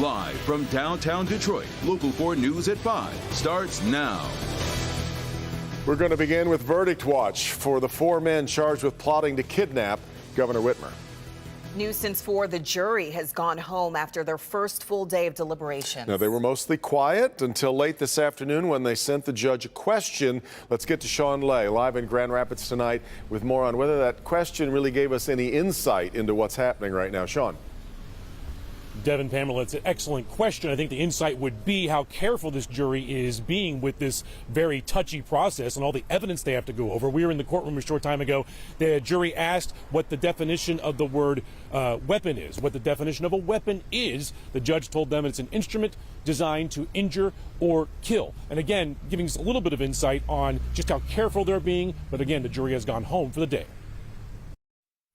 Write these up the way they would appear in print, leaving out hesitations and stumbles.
Live from downtown Detroit, Local 4 News at 5 starts now. We're going to begin with verdict watch for the 4 men charged with plotting to kidnap Governor Whitmer. News since 4, the jury has gone home after their first full day of deliberations. Now, they were mostly quiet until late this afternoon when they sent the judge a question. Let's get to Sean Lay, live in Grand Rapids tonight, with more on whether that question really gave us any insight into what's happening right now. Sean. Devin, Pamela, it's an excellent question. I think the insight would be how careful this jury is being with this very touchy process and all the evidence they have to go over. We were in the courtroom a short time ago. The jury asked what the definition of the word weapon is, what the definition of a weapon is. The judge told them it's an instrument designed to injure or kill. And again, giving us a little bit of insight on just how careful they're being. But again, the jury has gone home for the day.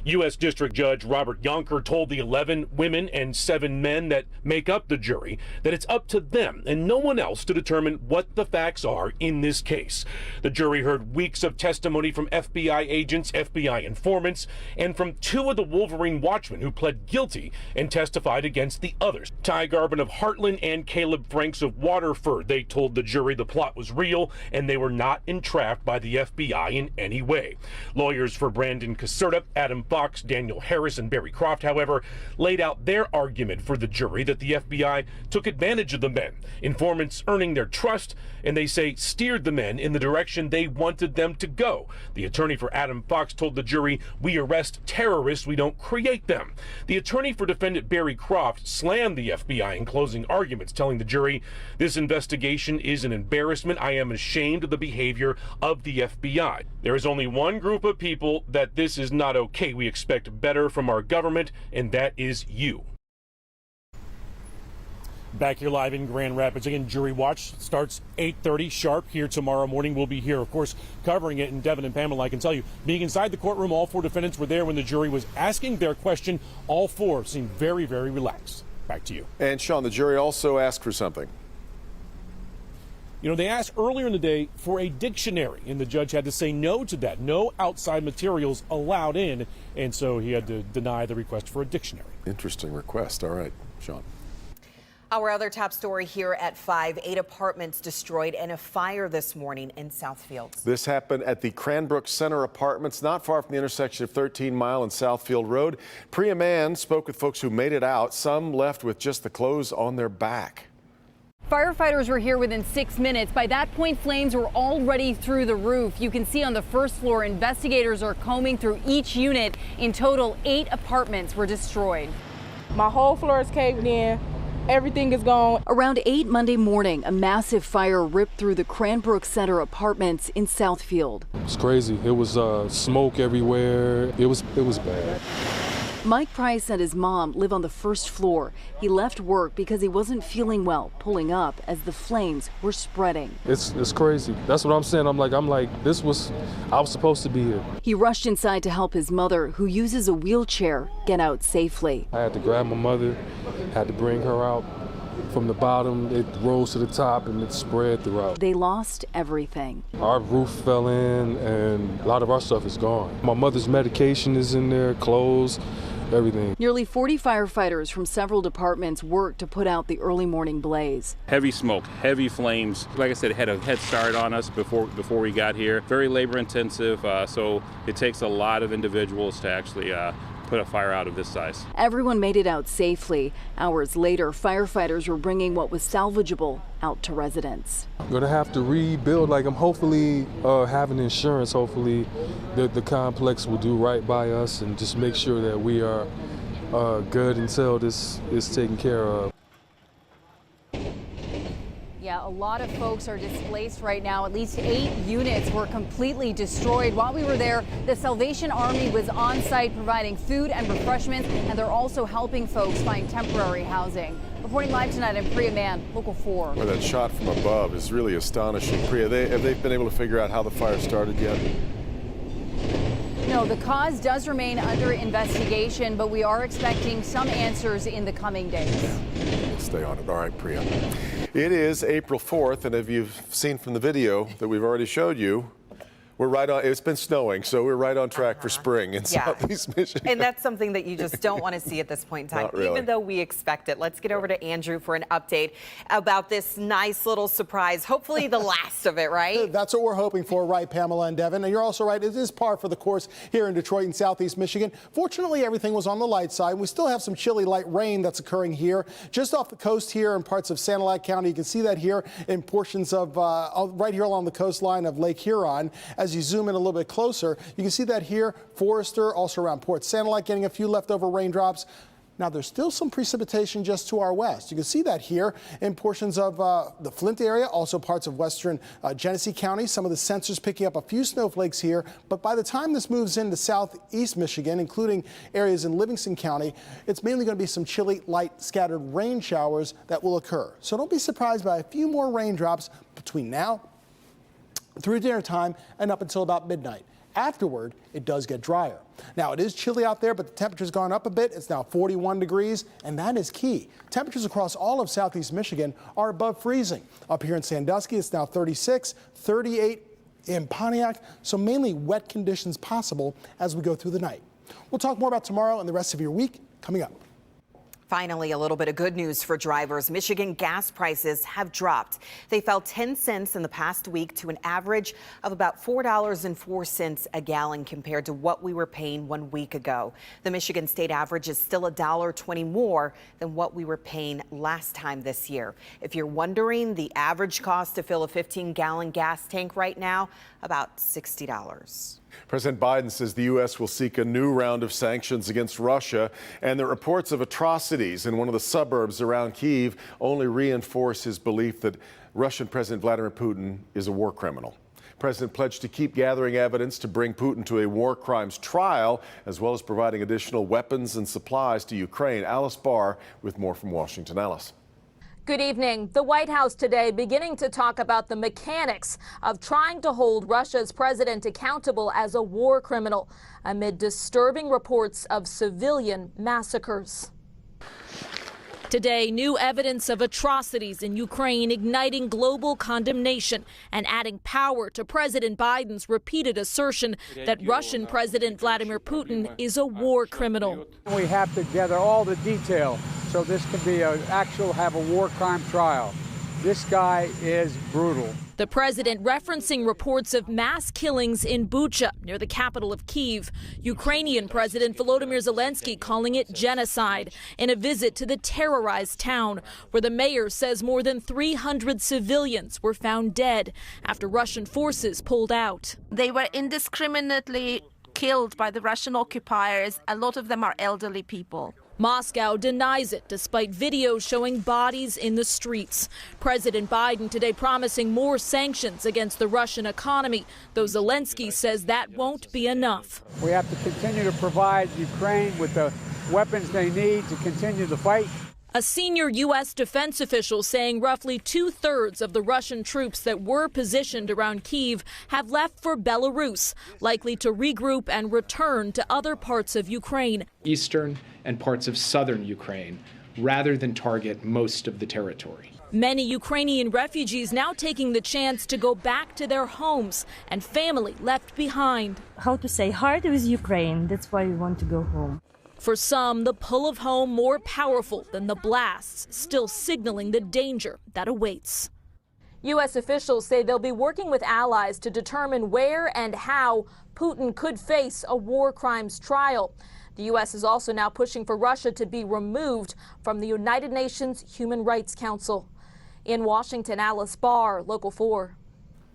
U.S. District Judge Robert Yonker told the 11 women and 7 men that make up the jury that it's up to them and no one else to determine what the facts are in this case. The jury heard weeks of testimony from FBI agents, FBI informants, and from 2 of the Wolverine watchmen who pled guilty and testified against the others. Ty Garvin of Heartland and Caleb Franks of Waterford. They told the jury the plot was real and they were not entrapped by the FBI in any way. Lawyers for Brandon Caserta, Adam Fox, Daniel Harris, and Barry Croft, however, laid out their argument for the jury that the FBI took advantage of the men, informants earning their trust, and they say steered the men in the direction they wanted them to go. The attorney for Adam Fox told the jury, "We arrest terrorists, we don't create them." The attorney for defendant Barry Croft slammed the FBI in closing arguments, telling the jury, "This investigation is an embarrassment. I am ashamed of the behavior of the FBI. There is only one group of people that this is not okay. We expect better from our government, and that is you." Back here live in Grand Rapids. Again, Jury Watch starts 8:30 sharp here tomorrow morning. We'll be here, of course, covering it. And Devin and Pamela, I can tell you, being inside the courtroom, all 4 defendants were there when the jury was asking their question. All 4 seemed very, very relaxed. Back to you. And Sean, the jury also asked for something. You know, they asked earlier in the day for a dictionary, and the judge had to say no to that. No outside materials allowed in, and so he had to deny the request for a dictionary. Interesting request. All right, Sean. Our other top story here at 5, 8 apartments destroyed in a fire this morning in Southfield. This happened at the Cranbrook Center Apartments, not far from the intersection of 13 Mile and Southfield Road. Priya Mann spoke with folks who made it out, some left with just the clothes on their back. Firefighters were here within 6 minutes. By that point, flames were already through the roof. You can see on the first floor, investigators are combing through each unit. In total, 8 apartments were destroyed. My whole floor is caved in. Everything is gone. Around 8 Monday morning, a massive fire ripped through the Cranbrook Center Apartments in Southfield. It's crazy. It was smoke everywhere. It was bad. Mike Price and his mom live on the first floor. He left work because he wasn't feeling well, pulling up as the flames were spreading. It's crazy. That's what I'm saying. I was supposed to be here. He rushed inside to help his mother, who uses a wheelchair, get out safely. I had to grab my mother, had to bring her out. From the bottom, it rose to the top and it spread throughout. They lost everything. Our roof fell in and a lot of our stuff is gone. My mother's medication is in there, clothes, everything. Nearly 40 firefighters from several departments worked to put out the early morning blaze. Heavy smoke, heavy flames. Like I said, it had a head start on us before we got here. Very labor intensive, so it takes a lot of individuals to actually put a fire out of this size. Everyone made it out safely. Hours later, firefighters were bringing what was salvageable out to residents. I'm gonna have to rebuild. I'm hopefully having insurance. Hopefully the complex will do right by us and just make sure that we are good until this is taken care of. Yeah, a lot of folks are displaced right now. At least 8 units were completely destroyed. While we were there, the Salvation Army was on site providing food and refreshments, and they're also helping folks find temporary housing. Reporting live tonight, I'm Priya Mann, Local 4. Well, that shot from above is really astonishing. Priya, have they been able to figure out how the fire started yet? No, the cause does remain under investigation, but we are expecting some answers in the coming days. Yeah. Stay on it. All right, Priya. It is April 4th, and if you've seen from the video that we've already showed you, We're right on. It's been snowing, so we're right on track for spring in Southeast Michigan. And that's something that you just don't want to see at this point in time, Not really. even though we expect it. Let's get over to Andrew for an update about this nice little surprise. Hopefully the last of it, right? That's what we're hoping for, right, Pamela and Devin? And you're also right. It is par for the course here in Detroit and Southeast Michigan. Fortunately, everything was on the light side. We still have some chilly light rain that's occurring here just off the coast here in parts of Sanilac County. You can see that here in portions of right here along the coastline of Lake Huron. As you zoom in a little bit closer, you can see that here, Forester, also around Port Sanilac, getting a few leftover raindrops. Now, there's still some precipitation just to our west. You can see that here in portions of the Flint area, also parts of western Genesee County. Some of the sensors picking up a few snowflakes here. But by the time this moves into southeast Michigan, including areas in Livingston County, it's mainly going to be some chilly, light, scattered rain showers that will occur. So don't be surprised by a few more raindrops between now through dinner time and up until about midnight. Afterward, it does get drier. Now, it is chilly out there, but the temperature's gone up a bit. It's now 41 degrees, and that is key. Temperatures across all of southeast Michigan are above freezing. Up here in Sandusky, it's now 36, 38 in Pontiac, so mainly wet conditions possible as we go through the night. We'll talk more about tomorrow and the rest of your week coming up. Finally, a little bit of good news for drivers. Michigan gas prices have dropped. They fell 10 cents in the past week to an average of about $4.04 a gallon compared to what we were paying 1 week ago. The Michigan state average is still $1.20 more than what we were paying last time this year. If you're wondering, the average cost to fill a 15-gallon gas tank right now, about $60. President Biden says the U.S. will seek a new round of sanctions against Russia, and the reports of atrocities in one of the suburbs around Kyiv only reinforce his belief that Russian President Vladimir Putin is a war criminal. The president pledged to keep gathering evidence to bring Putin to a war crimes trial, as well as providing additional weapons and supplies to Ukraine. Alice Barr with more from Washington. Alice. Good evening. The White House today beginning to talk about the mechanics of trying to hold Russia's president accountable as a war criminal amid disturbing reports of civilian massacres. Today, new evidence of atrocities in Ukraine igniting global condemnation and adding power to President Biden's repeated assertion that Russian President Vladimir Putin is a war criminal. We have to gather all the detail so this can be have a war crime trial. This guy is brutal. The president referencing reports of mass killings in Bucha, near the capital of Kyiv. Ukrainian President Volodymyr Zelensky calling it genocide in a visit to the terrorized town, where the mayor says more than 300 civilians were found dead after Russian forces pulled out. They were indiscriminately killed by the Russian occupiers. A lot of them are elderly people. Moscow denies it, despite videos showing bodies in the streets. President Biden today promising more sanctions against the Russian economy, though Zelensky says that won't be enough. We have to continue to provide Ukraine with the weapons they need to continue the fight. A senior U.S. defense official saying roughly 2/3 of the Russian troops that were positioned around Kyiv have left for Belarus, likely to regroup and return to other parts of Ukraine. Eastern and parts of southern Ukraine, rather than target most of the territory. Many Ukrainian refugees now taking the chance to go back to their homes and family left behind. How to say, hard with Ukraine, that's why we want to go home. For some, the pull of home more powerful than the blasts, still signaling the danger that awaits. U.S. officials say they'll be working with allies to determine where and how Putin could face a war crimes trial. The U.S. is also now pushing for Russia to be removed from the United Nations Human Rights Council. In Washington, Alice Barr, Local 4.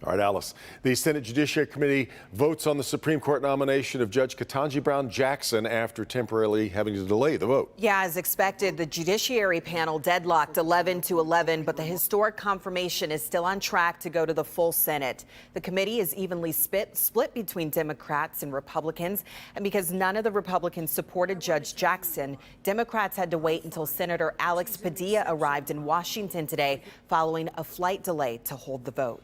All right, Alice. The Senate Judiciary Committee votes on the Supreme Court nomination of Judge Ketanji Brown Jackson after temporarily having to delay the vote. Yeah, as expected, the Judiciary panel deadlocked 11-11, but the historic confirmation is still on track to go to the full Senate. The committee is evenly split between Democrats and Republicans, and because none of the Republicans supported Judge Jackson, Democrats had to wait until Senator Alex Padilla arrived in Washington today following a flight delay to hold the vote.